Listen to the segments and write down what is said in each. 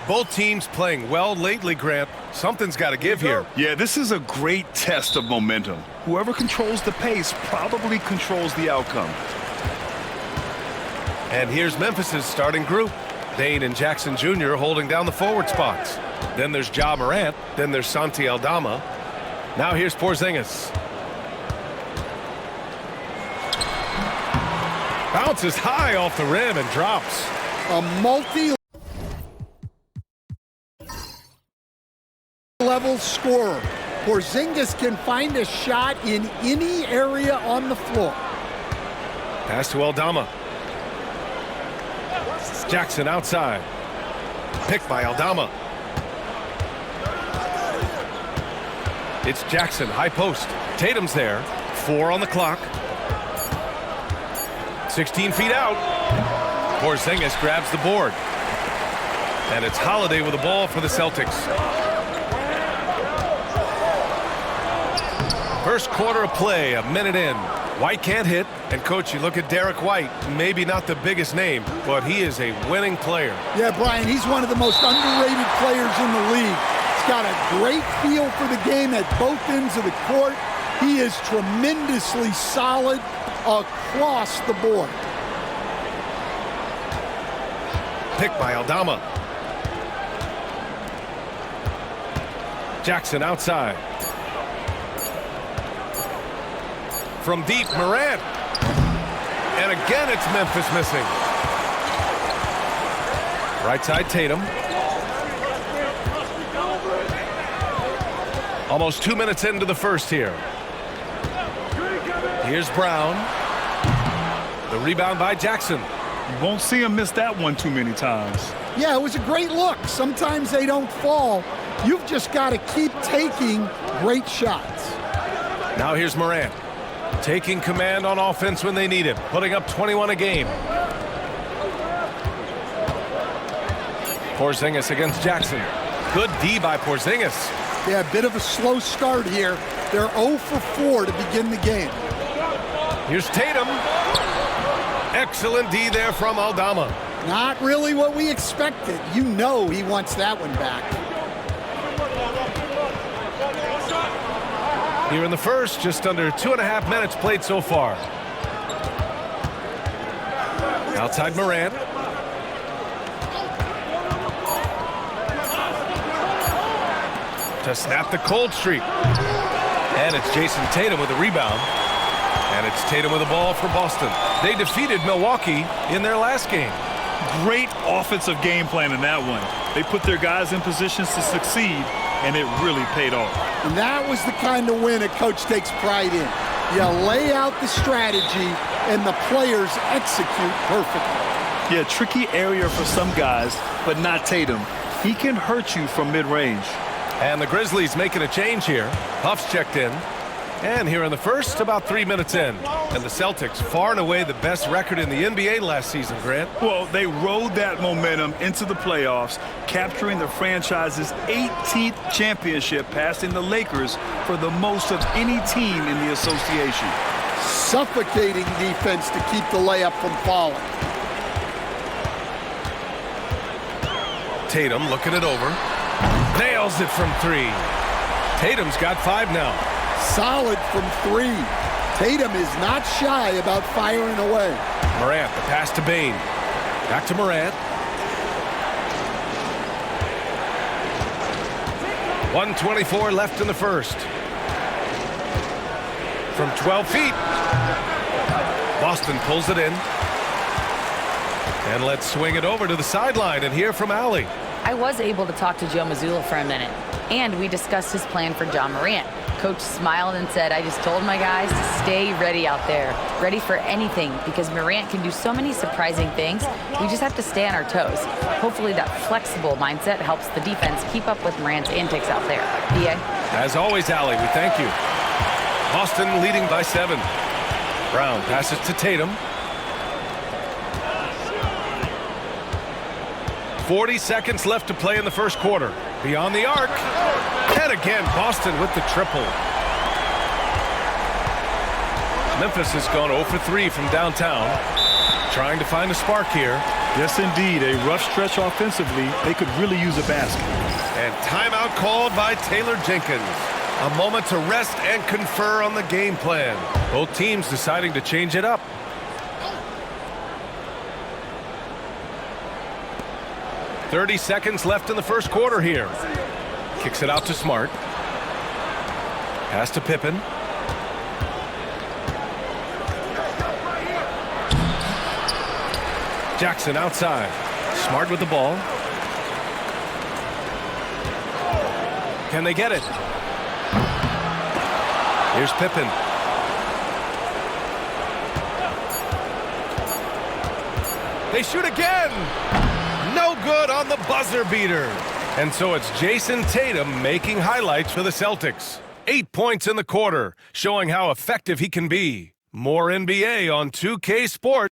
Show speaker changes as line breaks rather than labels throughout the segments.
Both teams playing well lately, Grant. Something's got to give here.
Yeah, this is a great test of momentum. Whoever controls the pace probably controls the outcome.
And here's Memphis's starting group. Dane and Jackson Jr. holding down the forward spots. Then there's Ja Morant. Then there's Santi Aldama. Now here's Porzingis. Bounces high off the rim and drops.
A multi-level scorer. Porzingis can find a shot in any area on the floor.
Pass to Aldama. Jackson outside. Picked by Aldama. It's Jackson, high post. Tatum's there. 4 on the clock. 16 feet out. Porzingis grabs the board. And it's Holiday with the ball for the Celtics. First quarter of play, a minute in. White can't hit. And, Coach, you look at Derek White, maybe not the biggest name, but he is a winning player.
Yeah, Brian, he's one of the most underrated players in the league. He's got a great feel for the game at both ends of the court. He is tremendously solid across the board.
Picked by Aldama. Jackson outside. From deep, Morant. And again, it's Memphis missing. Right side, Tatum. Almost 2 minutes into the first here. Here's Brown. The rebound by Jackson.
You won't see him miss that one too many times.
Yeah, it was a great look. Sometimes they don't fall. You've just got to keep taking great shots.
Now here's Morant. Taking command on offense when they need him. Putting up 21 a game. Porzingis against Jackson. Good D by Porzingis.
Yeah, a bit of a slow start here. They're 0 for 4 to begin the game.
Here's Tatum. Excellent D there from Aldama.
Not really what we expected. You know he wants that one back.
Here in the first, just under 2.5 minutes played so far. Outside Morant. To snap the cold streak. And it's Jayson Tatum with the rebound. And it's Tatum with the ball for Boston. They defeated Milwaukee in their last game.
Great offensive game plan in that one. They put their guys in positions to succeed, and it really paid off.
And that was the kind of win a coach takes pride in. You lay out the strategy, and the players execute perfectly.
Yeah, tricky area for some guys, but not Tatum. He can hurt you from mid-range.
And the Grizzlies making a change here. Huff's checked in. And here in the first, about 3 minutes in. And the Celtics, far and away the best record in the NBA last season, Grant.
Well, they rode that momentum into the playoffs, capturing the franchise's 18th championship, passing the Lakers for the most of any team in the association.
Suffocating defense to keep the layup from falling.
Tatum looking it over. Nails it from 3. Tatum's got 5 now.
Solid from 3. Tatum is not shy about firing away.
Morant, the pass to Bane. Back to Morant. 1:24 left in the first. From 12 feet. Boston pulls it in. And let's swing it over to the sideline and hear from Allie.
I was able to talk to Joe Mazzulla for a minute, and we discussed his plan for Ja Morant. Coach smiled and said, I just told my guys to stay ready out there, ready for anything, because Morant can do so many surprising things. We just have to stay on our toes. Hopefully that flexible mindset helps the defense keep up with Morant's antics out there. PA?
As always, Allie, we thank you. Boston leading by 7. Brown passes to Tatum. 40 seconds left to play in the first quarter. Beyond the arc. And again, Boston with the triple. Memphis has gone 0 for 3 from downtown. trying to find a spark here.
Yes, indeed. A rough stretch offensively. They could really use a basket.
And timeout called by Taylor Jenkins. A moment to rest and confer on the game plan. Both teams deciding to change it up. .30 seconds left in the first quarter here. Kicks it out to Smart. Pass to Pippen. Jackson outside. Smart with the ball. Can they get it? Here's Pippen. They shoot again. No good on the buzzer beater. And so it's Jayson Tatum making highlights for the Celtics. 8 points in the quarter, showing how effective he can be. More NBA on 2K Sports.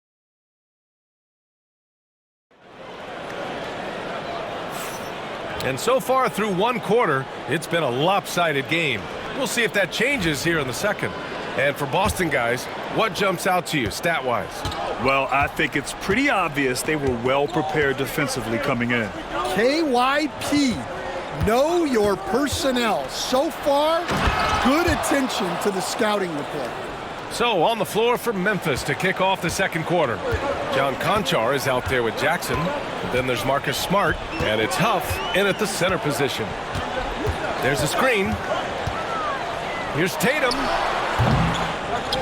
And so far through one quarter, it's been a lopsided game. We'll see if that changes here in the second. And for Boston guys, what jumps out to you stat-wise?
Well, I think it's pretty obvious they were well prepared defensively coming in.
KYP, know your personnel. So far, good attention to the scouting report.
So on the floor for Memphis to kick off the second quarter. John Conchar is out there with Jackson. Then there's Marcus Smart, and it's Huff in at the center position. There's a screen. Here's Tatum.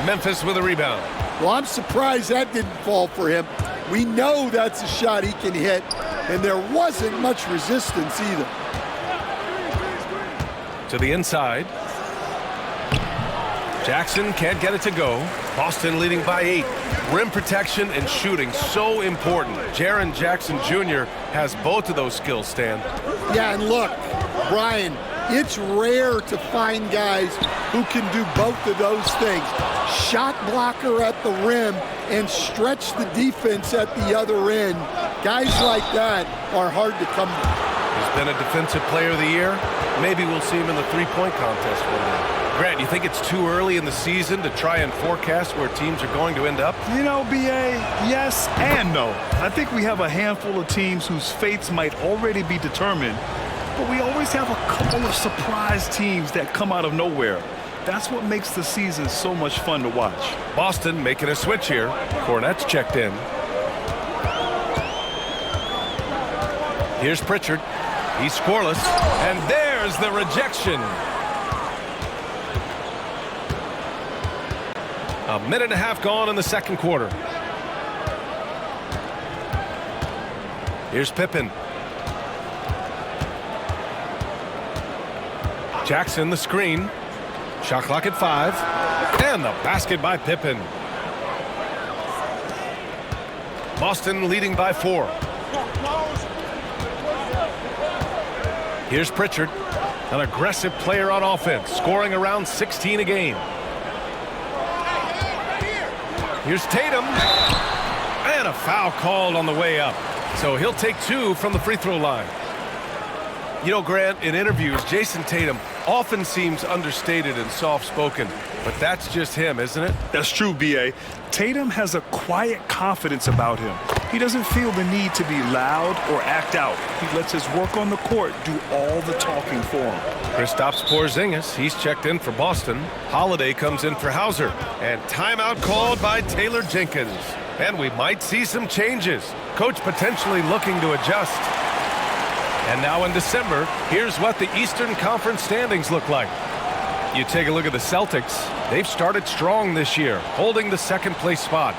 Memphis with a rebound.
Well, I'm surprised that didn't fall for him. We know that's a shot he can hit, and there wasn't much resistance either.
To the inside. Jackson can't get it to go. Boston leading by 8. Rim protection and shooting so important. Jaren Jackson Jr. has both of those skills, Stan.
Yeah, and look, Brian, it's rare to find guys who can do both of those things. Shot blocker at the rim and stretch the defense at the other end. Guys like that are hard to come by.
He's been a defensive player of the year. Maybe we'll see him in the three-point contest one day. Grant, you think it's too early in the season to try and forecast where teams are going to end up?
You know, B.A., yes and no. I think we have a handful of teams whose fates might already be determined, but we always have a couple of surprise teams that come out of nowhere. That's what makes the season so much fun to watch.
Boston making a switch here. Cornette's checked in. Here's Pritchard. He's scoreless. And there's the rejection. A minute and a half gone in the second quarter. Here's Pippen. Jackson the screen. Shot clock at 5. And the basket by Pippen. Boston leading by 4. Here's Pritchard, an aggressive player on offense, scoring around 16 a game. Here's Tatum, and a foul called on the way up. So he'll take 2 from the free throw line. You know, Grant, in interviews, Jayson Tatum often seems understated and soft-spoken, but that's just him, isn't it?
That's true, B.A. Tatum has a quiet confidence about him. He doesn't feel the need to be loud or act out. He lets his work on the court do all the talking for him.
Kristaps Porzingis, he's checked in for Boston. Holiday comes in for Hauser. And timeout called by Taylor Jenkins. And we might see some changes. Coach potentially looking to adjust. And now in December, here's what the Eastern Conference standings look like. You take a look at the Celtics. They've started strong this year, holding the second place spot.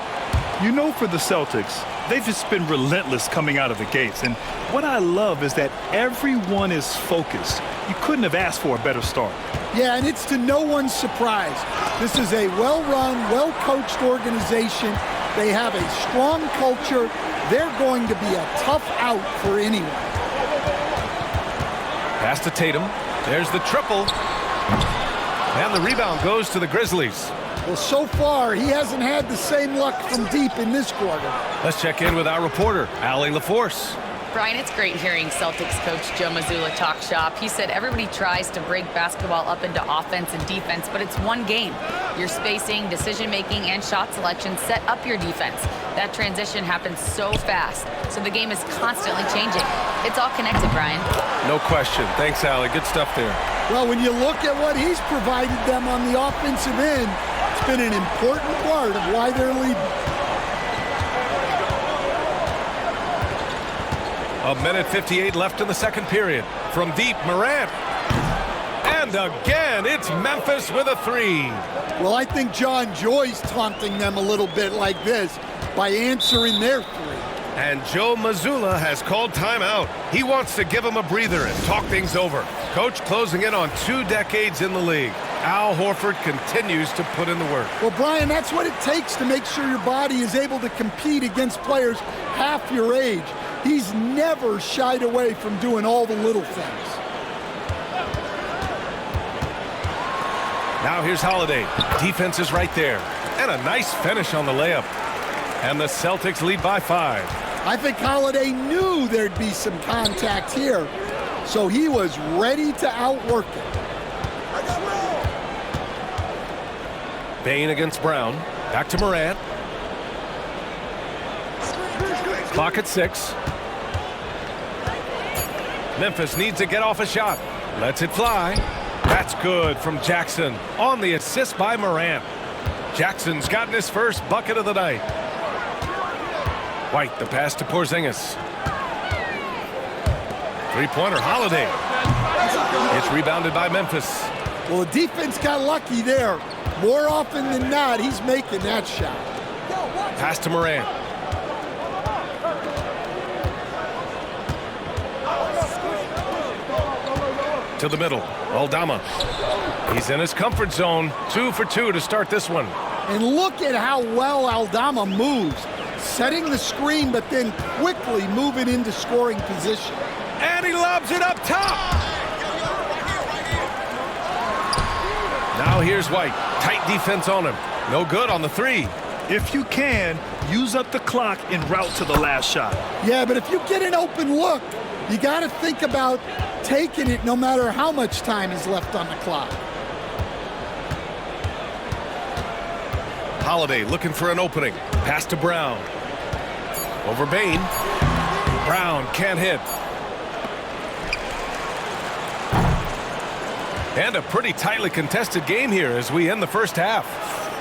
You know, for the Celtics, they've just been relentless coming out of the gates. And what I love is that everyone is focused. You couldn't have asked for a better start.
Yeah, and it's to no one's surprise. This is a well-run, well-coached organization. They have a strong culture. They're going to be a tough out for anyone.
Pass to Tatum. There's the triple. And the rebound goes to the Grizzlies.
Well, so far, he hasn't had the same luck from deep in this quarter.
Let's check in with our reporter, Allie LaForce.
Brian, it's great hearing Celtics coach Joe Mazzulla talk shop. He said everybody tries to break basketball up into offense and defense, but it's one game. Your spacing, decision-making, and shot selection set up your defense. That transition happens so fast, so the game is constantly changing. It's all connected, Brian.
No question. Thanks, Allie. Good stuff there.
Well, when you look at what he's provided them on the offensive end, it's been an important part of why they're leading.
A minute 58 left in the second period. From deep, Morant. And again, it's Memphis with a three.
Well, I think John Joy's taunting them a little bit like this by answering their three.
And Joe Mazzulla has called timeout. He wants to give him a breather and talk things over. Coach closing in on 2 decades in the league. Al Horford continues to put in the work.
Well, Brian, that's what it takes to make sure your body is able to compete against players half your age. He's never shied away from doing all the little things.
Now here's Holiday. Defense is right there. And a nice finish on the layup. And the Celtics lead by 5.
I think Holiday knew there'd be some contact here, so he was ready to outwork it.
Bane against Brown. Back to Morant. Clock at 6. Memphis needs to get off a shot. Lets it fly. That's good from Jackson on the assist by Morant. Jackson's gotten his first bucket of the night. White, the pass to Porzingis. Three-pointer, Holiday. It's rebounded by Memphis.
Well, the defense got lucky there. More often than not, he's making that shot.
Pass to Morant. To the middle, Aldama. He's in his comfort zone. 2 for 2 to start this one.
And look at how well Aldama moves. Setting the screen, but then quickly moving into scoring position.
And he lobs it up top. Now here's White. Tight defense on him. No good on the three.
If you can, use up the clock en route to the last shot.
Yeah, but if you get an open look, you got to think about taking it no matter how much time is left on the clock.
Holiday looking for an opening. Pass to Brown. Over Bane. Brown can't hit. And a pretty tightly contested game here as we end the first half.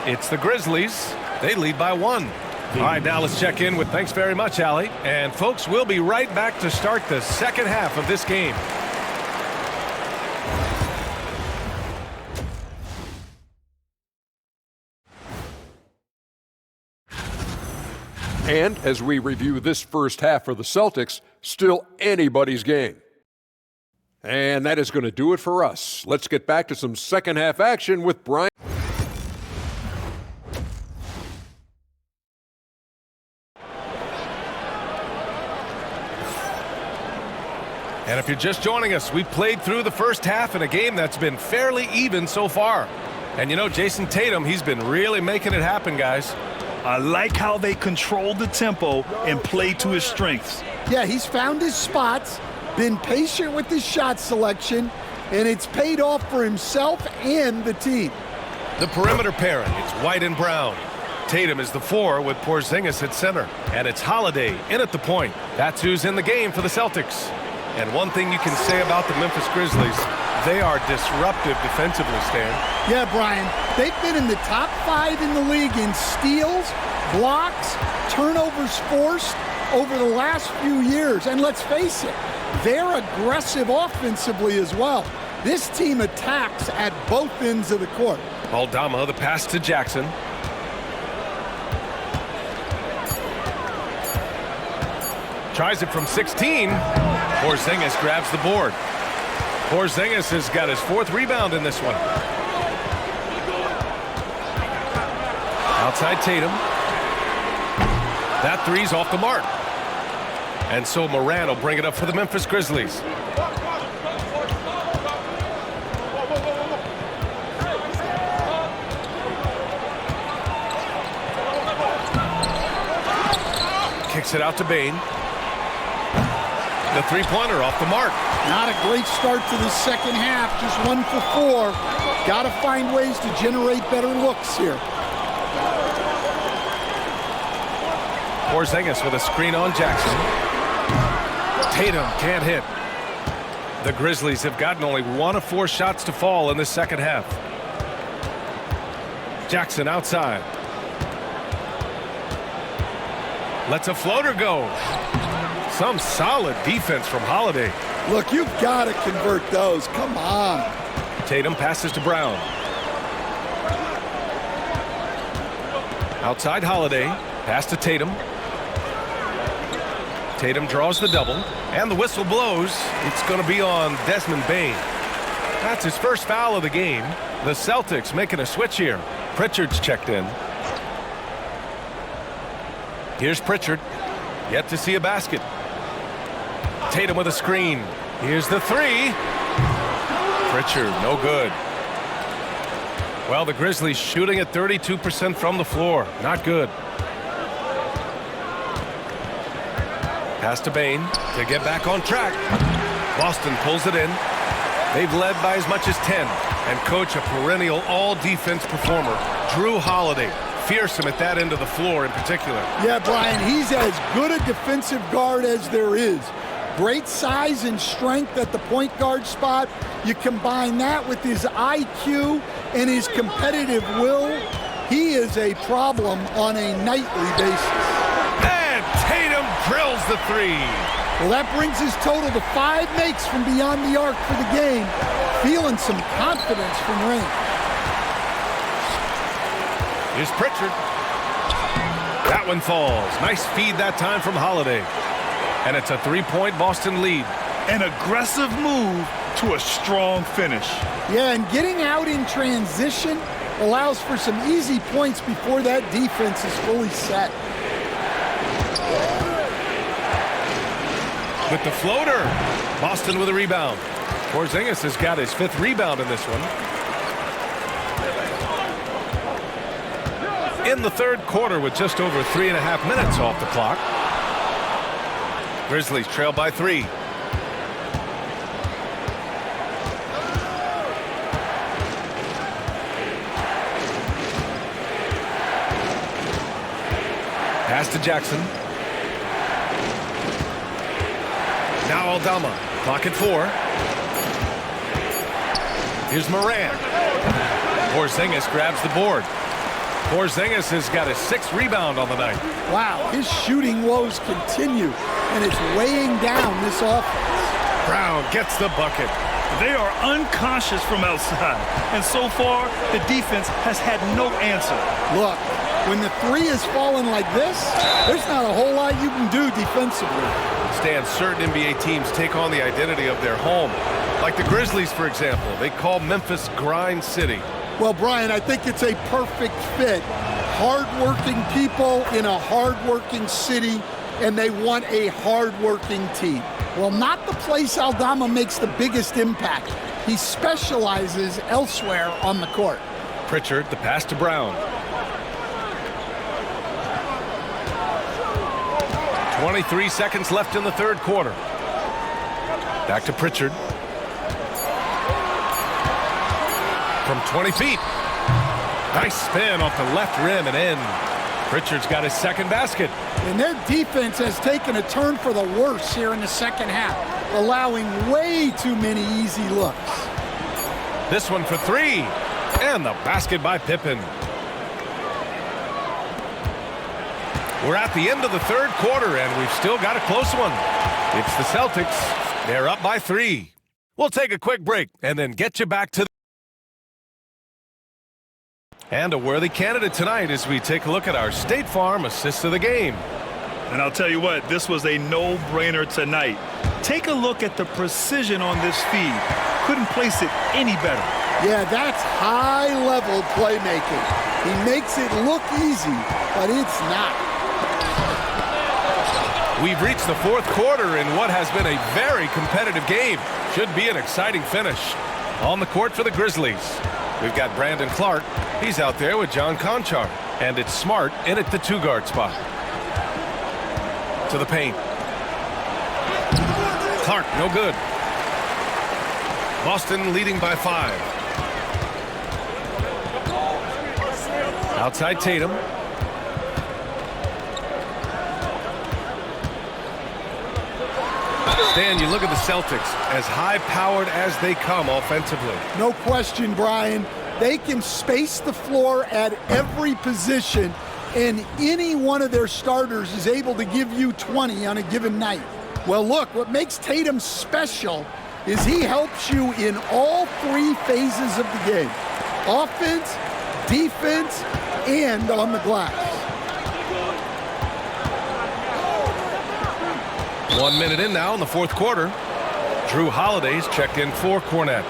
It's the Grizzlies. They lead by 1. All right, now let's check in with thanks very much, Allie. And folks, we'll be right back to start the second half of this game.
And as we review this first half for the Celtics, still anybody's game. And that is going to do it for us. Let's get back to some second half action with Brian.
And if you're just joining us, we played through the first half in a game that's been fairly even so far. And you know, Jayson Tatum, he's been really making it happen, guys.
I like how they control the tempo and play to his strengths.
Yeah, he's found his spots, been patient with his shot selection, and it's paid off for himself and the team.
The perimeter pairing, it's White and Brown. Tatum is the 4 with Porzingis at center. And it's Holiday in at the point. That's who's in the game for the Celtics. And one thing you can say about the Memphis Grizzlies, they are disruptive defensively, Stan.
Yeah, Brian, they've been in the top 5 in the league in steals, blocks, turnovers forced over the last few years. And let's face it, they're aggressive offensively as well. This team attacks at both ends of the court.
Aldama, the pass to Jackson. Tries it from 16. Porzingis grabs the board. Porzingis has got his 4th rebound in this one. Outside Tatum. That three's off the mark. And so Morant will bring it up for the Memphis Grizzlies. Kicks it out to Bane. The three-pointer off the mark.
Not a great start to the second half. Just 1 for 4. Got to find ways to generate better looks here.
Porzingis with a screen on Jackson. Tatum can't hit. The Grizzlies have gotten only 1 of 4 shots to fall in the second half. Jackson outside. Lets a floater go. Some solid defense from Holiday.
Look, you've got to convert those. Come on.
Tatum passes to Brown. Outside Holiday. Pass to Tatum. Tatum draws the double. And the whistle blows. It's going to be on Desmond Bane. That's his first foul of the game. The Celtics making a switch here. Pritchard's checked in. Here's Pritchard. Yet to see a basket. Tatum with a screen. Here's the three. Pritchard, no good. Well, the Grizzlies shooting at 32% from the floor. Not good. Pass to Bane to get back on track. Boston pulls it in. They've led by as much as 10. And coach, a perennial all-defense performer, Drew Holiday. Fearsome at that end of the floor in particular.
Yeah, Brian, he's as good a defensive guard as there is. Great size and strength at the point guard spot. You combine that with his IQ and his competitive will, he is a problem on a nightly basis.
And Tatum drills the three.
Well, that brings his total to 5 makes from beyond the arc for the game. Feeling some confidence from range.
Here's Pritchard. That one falls. Nice feed that time from Holiday. And it's a 3-point Boston lead.
An aggressive move to a strong finish.
Yeah, and getting out in transition allows for some easy points before that defense is fully set.
With the floater. Boston with a rebound. Porzingis has got his 5th rebound in this one. In the third quarter with just over 3.5 minutes off the clock. Grizzlies trail by 3. Pass to Jackson. Now Aldama. Clock at 4. Here's Morant. Porzingis grabs the board. Porzingis has got his 6th rebound on the night.
Wow, his shooting woes continue, and it's weighing down this offense.
Brown gets the bucket.
They are unconscious from outside, and so far, the defense has had no answer.
Look, when the three is falling like this, there's not a whole lot you can do defensively.
Stan, certain NBA teams take on the identity of their home. Like the Grizzlies, for example. They call Memphis Grind City.
Well, Brian, I think it's a perfect fit. Hard-working people in a hard-working city, and they want a hard-working team. Well, not the place Aldama makes the biggest impact. He specializes elsewhere on the court.
Pritchard, the pass to Brown. 23 seconds left in the third quarter. Back to Pritchard. From 20 feet. Nice spin off the left rim and in. Pritchard's got his 2nd basket.
And their defense has taken a turn for the worse here in the second half, allowing way too many easy looks.
This one for 3. And the basket by Pippen. We're at the end of the third quarter, and we've still got a close one. It's the Celtics. They're up by 3. We'll take a quick break and then get you back to and a worthy candidate tonight as we take a look at our State Farm assists of the game.
And I'll tell you what, this was a no-brainer tonight. Take a look at the precision on this feed. Couldn't place it any better.
Yeah, that's high-level playmaking. He makes it look easy, but it's not.
We've reached the fourth quarter in what has been a very competitive game. Should be an exciting finish. On the court for the Grizzlies, we've got Brandon Clark. He's out there with John Conchar. And it's Smart in at the 2-guard spot. To the paint. Clark, no good. Boston leading by 5. Outside Tatum. Stan, you look at the Celtics, as high-powered as they come offensively.
No question, Brian. They can space the floor at every position, and any one of their starters is able to give you 20 on a given night. Well, look, what makes Tatum special is he helps you in all 3 phases of the game: offense, defense, and on the glass.
1 minute in now in the 4th quarter. Drew Holiday's checked in for Cornette.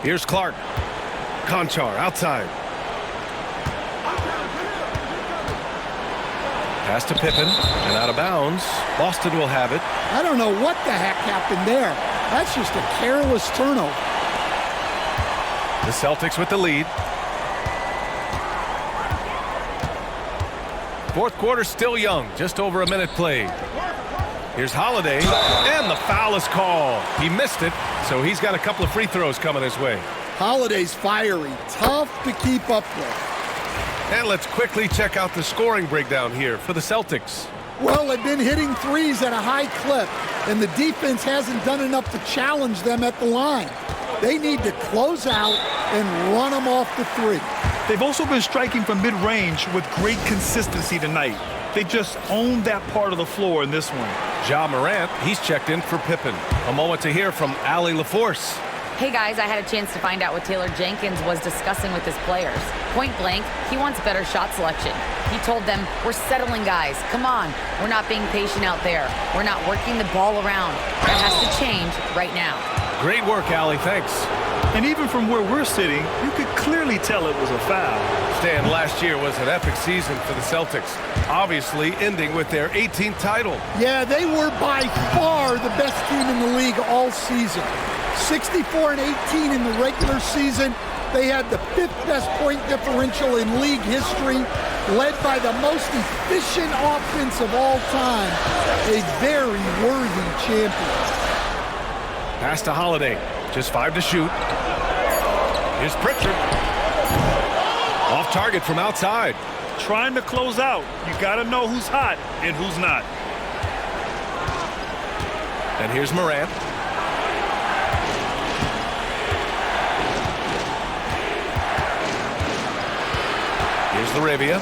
Here's Clark. Conchar outside. Pass to Pippen and out of bounds. Boston will have it.
I don't know what the heck happened there. That's just a careless turnover.
The Celtics with the lead. 4th quarter still young, just over a minute played. Here's Holiday, and the foul is called. He missed it, so he's got a couple of free throws coming his way.
Holiday's fiery, tough to keep up with.
And let's quickly check out the scoring breakdown here for the Celtics.
Well, they've been hitting threes at a high clip, and the defense hasn't done enough to challenge them at the line. They need to close out and run them off the 3.
They've also been striking from mid-range with great consistency tonight. They just owned that part of the floor in this one.
Ja Morant, he's checked in for Pippen. A moment to hear from Allie LaForce.
Hey guys, I had a chance to find out what Taylor Jenkins was discussing with his players. Point blank, he wants better shot selection. He told them, we're settling guys, come on. We're not being patient out there. We're not working the ball around. That has to change right now.
Great work, Allie, thanks.
And even from where we're sitting, you could clearly tell it was a foul.
Stan, last year was an epic season for the Celtics, obviously ending with their 18th title.
Yeah, they were by far the best team in the league all season. 64-18 in the regular season. They had the 5th best point differential in league history, led by the most efficient offense of all time. A very worthy champion.
Pass to Holiday. Just 5 to shoot. Here's Pritchard. Off target from outside.
Trying to close out. You got to know who's hot and who's not.
And here's Morant. Here's Laravia.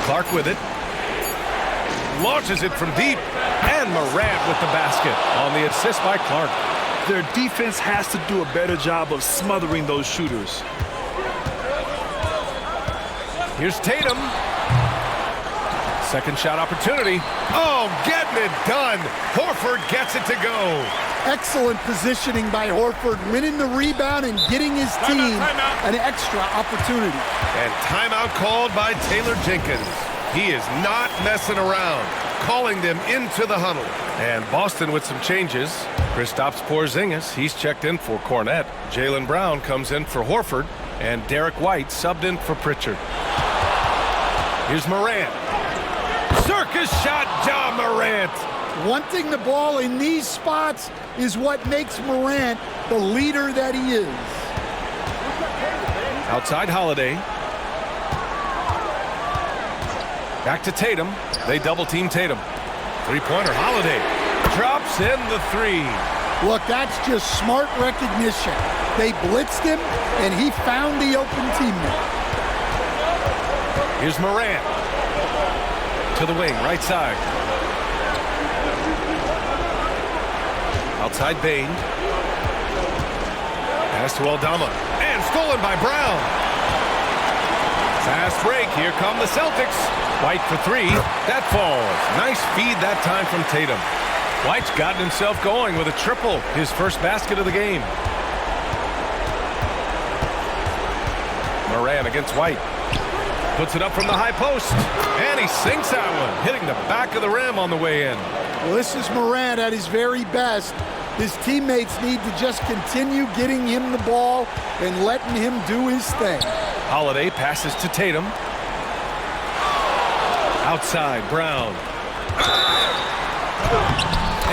Clark with it. Launches it from deep. And Morant with the basket on the assist by Clark.
Their defense has to do a better job of smothering those shooters.
Here's Tatum. Second shot opportunity. Oh, getting it done. Horford gets it to go.
Excellent positioning by Horford, winning the rebound and getting his team an extra opportunity.
And timeout called by Taylor Jenkins. He is not messing around, calling them into the huddle. And Boston with some changes. Kristaps Porzingis, he's checked in for Cornette. Jaylen Brown comes in for Horford. And Derek White subbed in for Pritchard. Here's Morant. Circus shot, Ja Morant.
Wanting the ball in these spots is what makes Morant the leader that he is.
Outside Holiday. Back to Tatum. They double-team Tatum. Three-pointer, Holiday. Drops in the 3.
Look, that's just smart recognition. They blitzed him, and he found the open teammate.
Here's Morant. To the wing, right side. Outside Bane. Pass to Aldama. And stolen by Brown. Fast break. Here come the Celtics. White for 3. That falls. Nice feed that time from Tatum. White's gotten himself going with a triple. His first basket of the game. Morant against White. Puts it up from the high post. And he sinks that one, hitting the back of the rim on the way in.
Well, this is Morant at his very best. His teammates need to just continue getting him the ball and letting him do his thing.
Holiday passes to Tatum. Outside, Brown.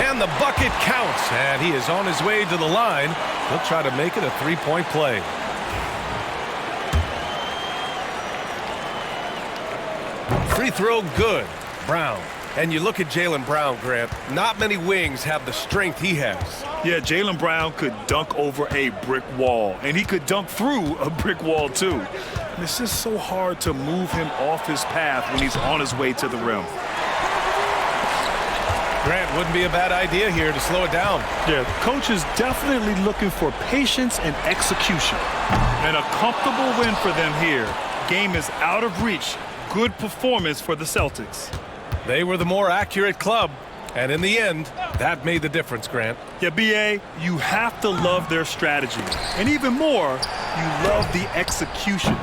And the bucket counts, and he is on his way to the line. He'll try to make it a three-point play. Free throw good. Brown. And you look at Jaylen Brown, Grant. Not many wings have the strength he has.
Yeah, Jaylen Brown could dunk over a brick wall, and he could dunk through a brick wall, too. And it's just so hard to move him off his path when he's on his way to the rim.
Grant, wouldn't be a bad idea here to slow it down.
Yeah, the coach is definitely looking for patience and execution. And a comfortable win for them here. Game is out of reach. Good performance for the Celtics.
They were the more accurate club, and in the end, that made the difference, Grant.
Yeah, B.A., you have to love their strategy. And even more, you love the execution.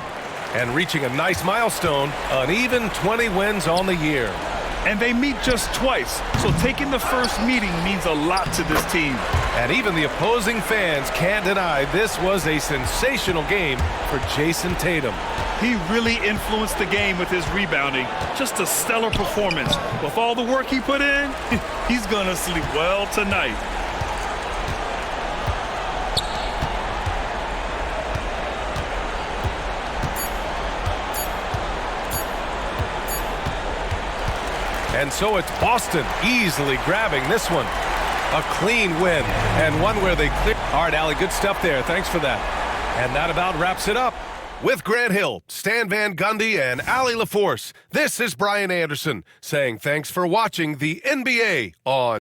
And reaching a nice milestone, an even 20 wins on the year.
And they meet just twice, so taking the first meeting means a lot to this team.
And even the opposing fans can't deny this was a sensational game for Jayson Tatum.
He really influenced the game with his rebounding. Just a stellar performance. With all the work he put in, he's gonna sleep well tonight.
And so it's Boston easily grabbing this one. A clean win, and one where they clear. All right, Allie, good stuff there. Thanks for that. And that about wraps it up. With Grant Hill, Stan Van Gundy, and Allie LaForce, this is Brian Anderson saying thanks for watching the NBA on